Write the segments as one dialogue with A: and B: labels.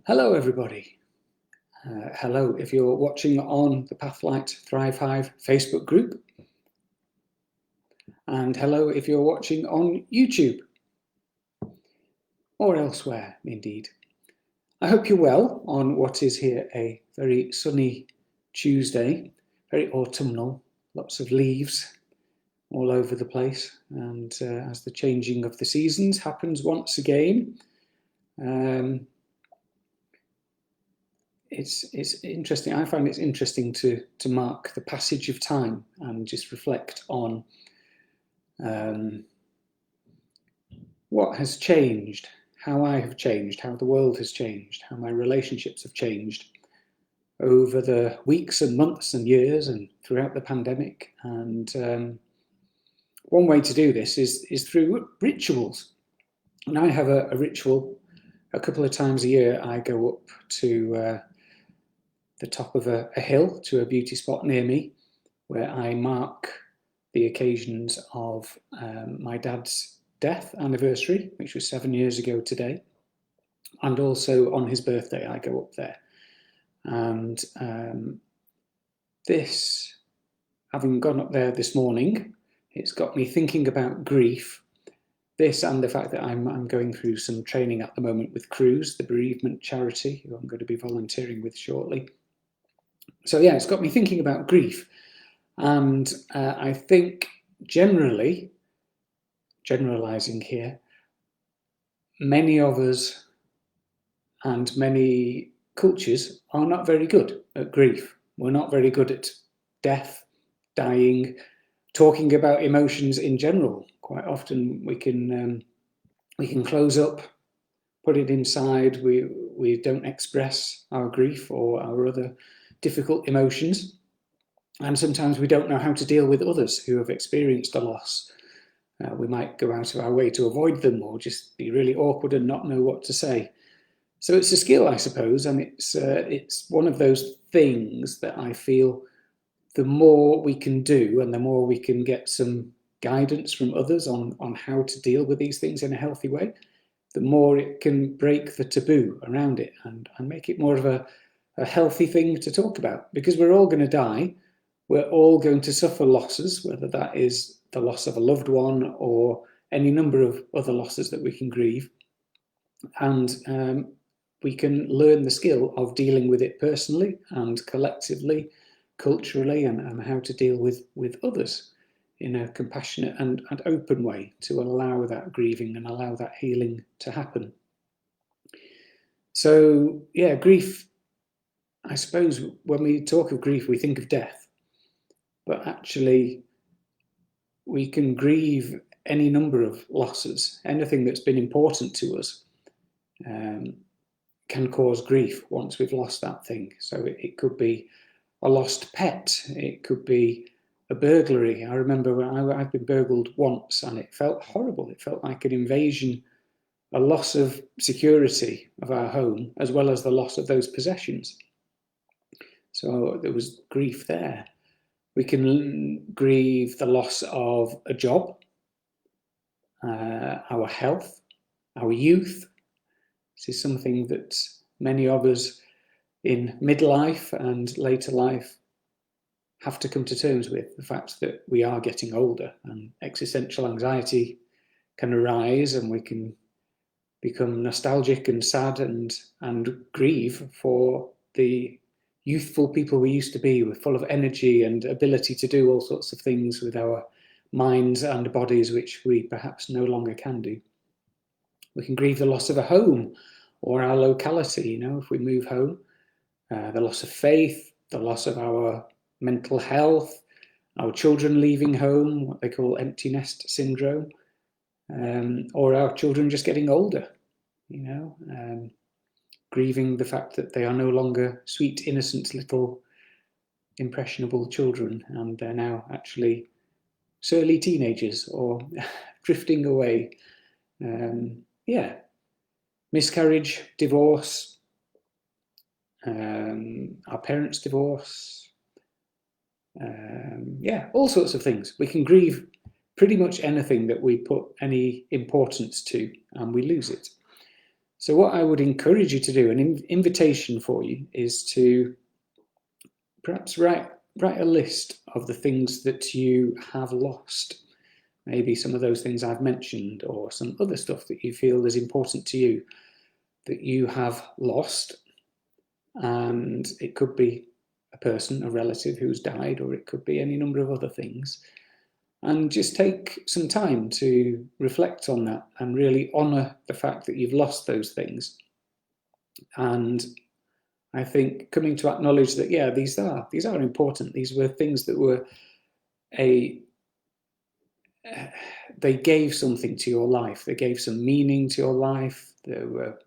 A: Hello everybody. Hello if you're watching on the Pathlight Thrive Hive Facebook group, and hello if you're watching on YouTube or elsewhere indeed. I hope you're well on what is here a very sunny Tuesday, very autumnal, lots of leaves all over the place, and as the changing of the seasons happens once again, it's interesting. I find it's interesting to mark the passage of time and just reflect on what has changed, how I have changed, how the world has changed, how my relationships have changed over the weeks and months and years and throughout the pandemic. And one way to do this is through rituals. And I have a ritual. A couple of times a year I go up to the top of a hill to a beauty spot near me, where I mark the occasions of my dad's death anniversary, which was 7 years ago today, and also on his birthday I go up there. And this, having gone up there this morning, it's got me thinking about grief. This and the fact that I'm going through some training at the moment with Cruise, the bereavement charity, who I'm going to be volunteering with shortly. So yeah, it's got me thinking about grief. And I think generally, generalizing here, many of us and many cultures are not very good at grief. We're not very good at death, dying, talking about emotions in general. Quite often we can close up, put it inside. We don't express our grief or our other difficult emotions. And sometimes we don't know how to deal with others who have experienced a loss. We might go out of our way to avoid them or just be really awkward and not know what to say. So it's a skill, I suppose, and it's one of those things that I feel the more we can do and the more we can get some guidance from others on how to deal with these things in a healthy way, the more it can break the taboo around it and make it more of a healthy thing to talk about. Because we're all going to die. We're all going to suffer losses, whether that is the loss of a loved one or any number of other losses that we can grieve. And we can learn the skill of dealing with it personally and collectively, culturally, and how to deal with others in a compassionate and open way to allow that grieving and allow that healing to happen. So yeah, grief, I suppose when we talk of grief, we think of death. But actually, we can grieve any number of losses. Anything that's been important to us can cause grief once we've lost that thing. So it could be a lost pet. It could be a burglary. I remember when I've been burgled once and it felt horrible. It felt like an invasion, a loss of security of our home, as well as the loss of those possessions. So there was grief there. We can grieve the loss of a job, our health, our youth. This is something that many of us in midlife and later life have to come to terms with, the fact that we are getting older and existential anxiety can arise, and we can become nostalgic and sad and grieve for the youthful people we used to be. We're full of energy and ability to do all sorts of things with our minds and bodies, which we perhaps no longer can do. We can grieve the loss of a home or our locality, if we move home, the loss of faith, the loss of our mental health, our children leaving home, what they call empty nest syndrome, or our children just getting older, grieving the fact that they are no longer sweet, innocent, little, impressionable children, and they're now actually surly teenagers or drifting away. Miscarriage, divorce, our parents' divorce, all sorts of things. We can grieve pretty much anything that we put any importance to, and we lose it. So what I would encourage you to do, an invitation for you, is to perhaps write a list of the things that you have lost. Maybe some of those things I've mentioned, or some other stuff that you feel is important to you that you have lost. And it could be a person, a relative who's died, or it could be any number of other things. And just take some time to reflect on that and really honour the fact that you've lost those things. And I think coming to acknowledge that, yeah, these are important. These were things that were they gave something to your life. They gave some meaning to your life. There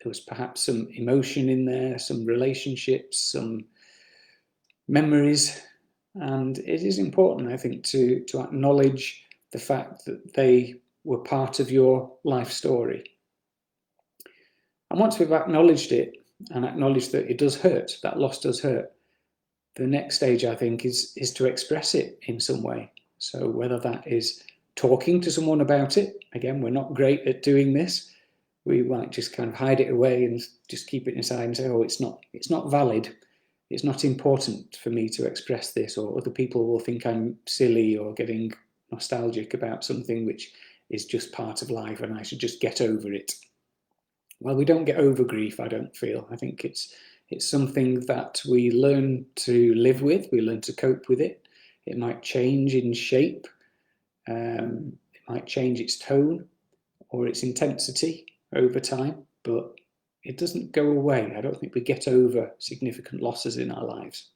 A: was perhaps some emotion in there, some relationships, some memories. And it is important, I think, to acknowledge the fact that they were part of your life story. And once we've acknowledged it and acknowledged that it does hurt, that loss does hurt, the next stage, I think, is to express it in some way. So whether that is talking to someone about it, again, we're not great at doing this. We might just kind of hide it away and just keep it inside and say, oh, it's not valid. It's not important for me to express this, or other people will think I'm silly or getting nostalgic about something which is just part of life and I should just get over it. Well, we don't get over grief, I don't feel. I think it's something that we learn to live with, we learn to cope with it. It might change in shape, it might change its tone or its intensity over time, but it doesn't go away. I don't think we get over significant losses in our lives.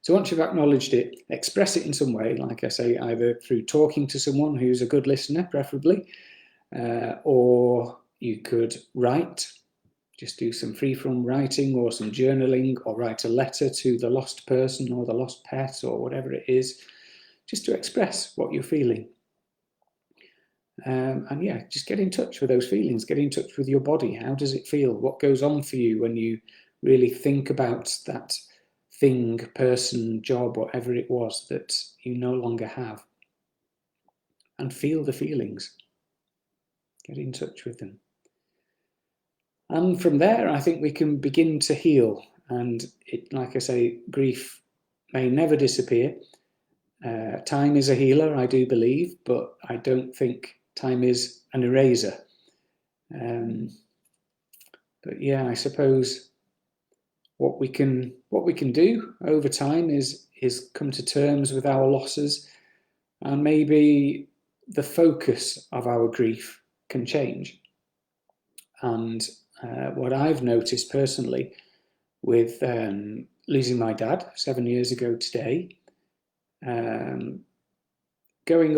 A: So once you've acknowledged it, express it in some way, like I say, either through talking to someone who's a good listener, preferably, or you could write, just do some free-form writing or some journaling, or write a letter to the lost person or the lost pet or whatever it is, just to express what you're feeling. And yeah, just get in touch with those feelings, get in touch with your body. How does it feel? What goes on for you when you really think about that thing, person, job, whatever it was that you no longer have? And feel the feelings. Get in touch with them. And from there, I think we can begin to heal. And it, like I say, grief may never disappear. Time is a healer, I do believe, but I don't think time is an eraser. But yeah, I suppose what we can do over time is come to terms with our losses, and maybe the focus of our grief can change. And what I've noticed personally with losing my dad 7 years ago today, going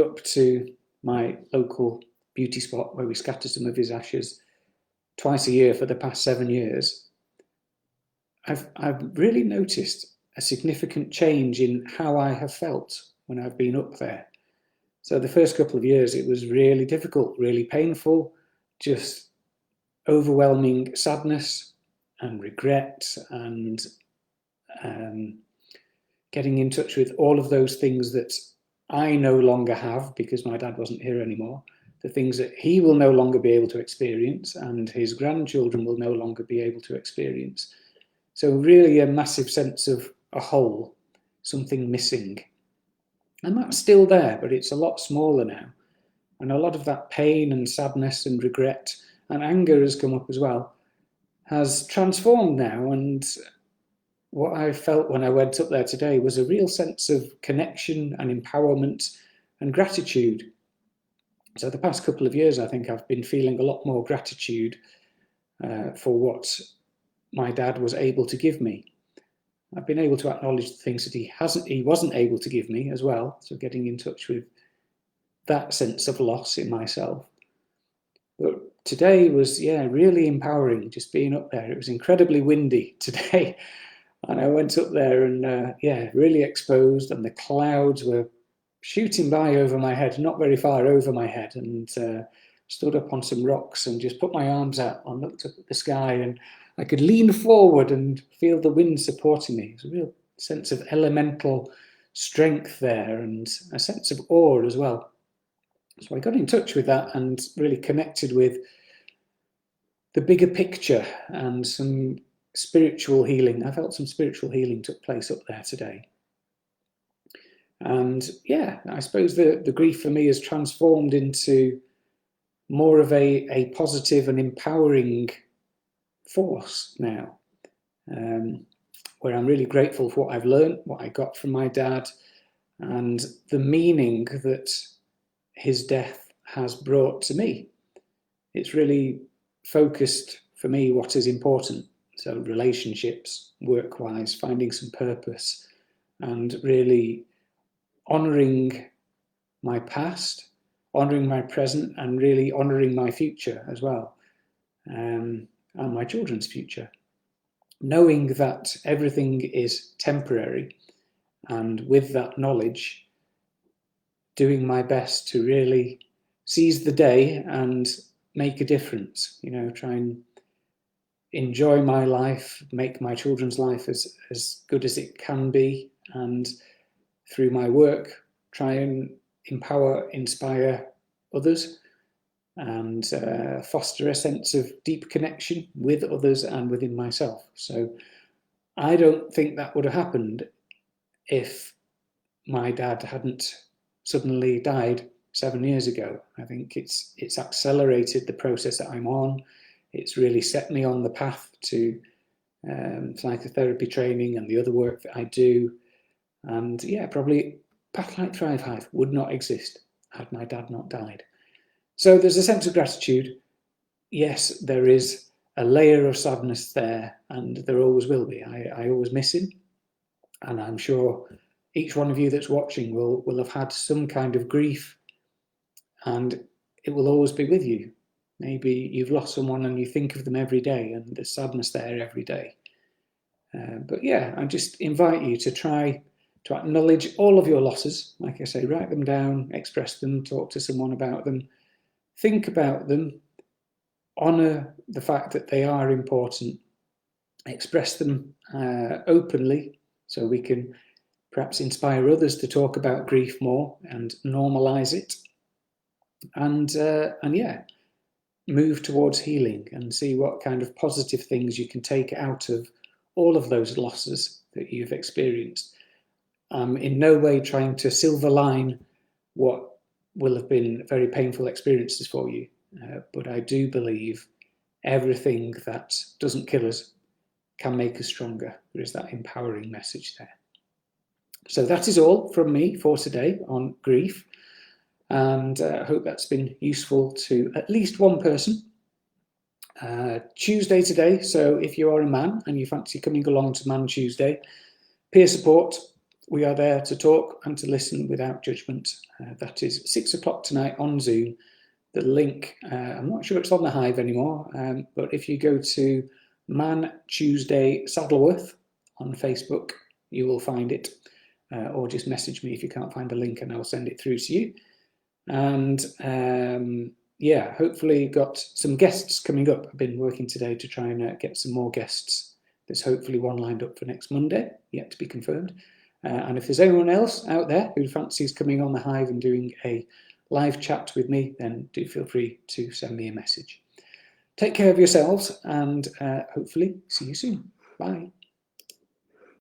A: up to my local beauty spot where we scatter some of his ashes twice a year for the past 7 years, I've really noticed a significant change in how I have felt when I've been up there. So the first couple of years, it was really difficult, really painful, just overwhelming sadness and regret, and getting in touch with all of those things that I no longer have because my dad wasn't here anymore, the things that he will no longer be able to experience and his grandchildren will no longer be able to experience. So really a massive sense of a hole, something missing. And that's still there, but it's a lot smaller now. And a lot of that pain and sadness and regret and anger has come up as well, has transformed now. And what I felt when I went up there today was a real sense of connection and empowerment and gratitude. So the past couple of years, I think I've been feeling a lot more gratitude for what my dad was able to give me. I've been able to acknowledge the things that he wasn't able to give me as well. So getting in touch with that sense of loss in myself. But today was, really empowering, just being up there. It was incredibly windy today. And I went up there and, really exposed, and the clouds were shooting by over my head, not very far over my head, and stood up on some rocks and just put my arms out and looked up at the sky, and I could lean forward and feel the wind supporting me. It was a real sense of elemental strength there, and a sense of awe as well. So I got in touch with that and really connected with the bigger picture and some spiritual healing. I felt some spiritual healing took place up there today. And yeah, I suppose the grief for me has transformed into more of a positive and empowering force now, where I'm really grateful for what I've learned, what I got from my dad, and the meaning that his death has brought to me. It's really focused for me what is important. So relationships, work-wise, finding some purpose, and really honouring my past, honouring my present, and really honouring my future as well, and my children's future. Knowing that everything is temporary, and with that knowledge, doing my best to really seize the day and make a difference, try and enjoy my life, make my children's life as good as it can be, and through my work, try and empower, inspire others, and foster a sense of deep connection with others and within myself. So I don't think that would have happened if my dad hadn't suddenly died 7 years ago. I think it's accelerated the process that I'm on. It's really set me on the path to psychotherapy training and the other work that I do. And yeah, probably Pathlight Thrive Hive would not exist had my dad not died. So there's a sense of gratitude. Yes, there is a layer of sadness there, and there always will be. I always miss him, and I'm sure each one of you that's watching will have had some kind of grief, and it will always be with you. Maybe you've lost someone and you think of them every day, and there's sadness there every day. But yeah, I just invite you to try to acknowledge all of your losses. Like I say, write them down, express them, talk to someone about them, think about them, honour the fact that they are important, express them openly so we can perhaps inspire others to talk about grief more and normalise it. And yeah, move towards healing and see what kind of positive things you can take out of all of those losses that you've experienced. In no way trying to silver line what will have been very painful experiences for you, but I do believe everything that doesn't kill us can make us stronger. There is that empowering message there. So that is all from me for today on grief, and I hope that's been useful to at least one person. Tuesday today, so if you are a man and you fancy coming along to Man Tuesday, peer support, we are there to talk and to listen without judgment. That is 6 o'clock tonight on Zoom. The link, I'm not sure it's on the Hive anymore, but if you go to Man Tuesday Saddleworth on Facebook, you will find it, or just message me if you can't find a link and I'll send it through to you. And yeah, hopefully got some guests coming up. I've been working today to try and get some more guests. There's hopefully one lined up for next Monday, yet to be confirmed. And if there's anyone else out there who fancies coming on the Hive and doing a live chat with me, then do feel free to send me a message. Take care of yourselves and hopefully see you soon. Bye.